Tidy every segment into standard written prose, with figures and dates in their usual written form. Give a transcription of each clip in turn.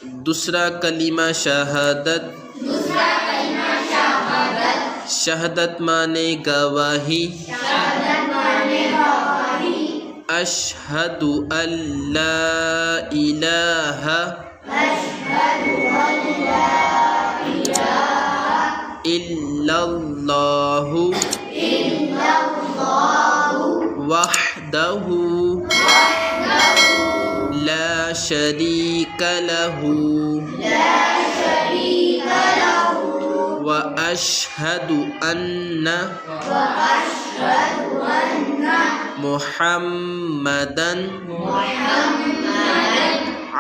دوسرا کلمہ شہادت، شہادت مانے گواہی، اشہد ان لا الہ الا اللہ وحدہ لا شریک لہ واشہد ان محمدًا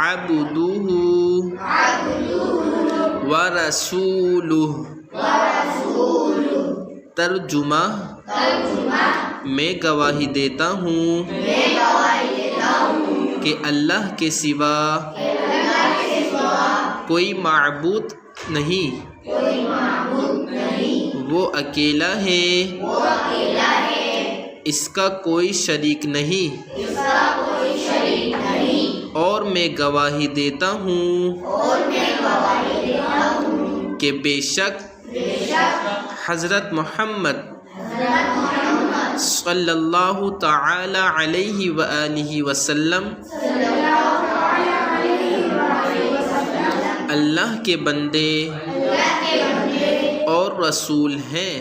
عبدہ ورسولہ۔ ترجمہ، میں گواہی دیتا ہوں کہ اللہ کے سوا کوئی معبود نہیں، وہ اکیلا ہے، اس کا کوئی شریک نہیں، اور میں گواہی دیتا ہوں کہ بے شک حضرت محمد صلی اللہ تعالی علیہ وآلہ وسلم اللہ کے بندے اور رسول ہیں۔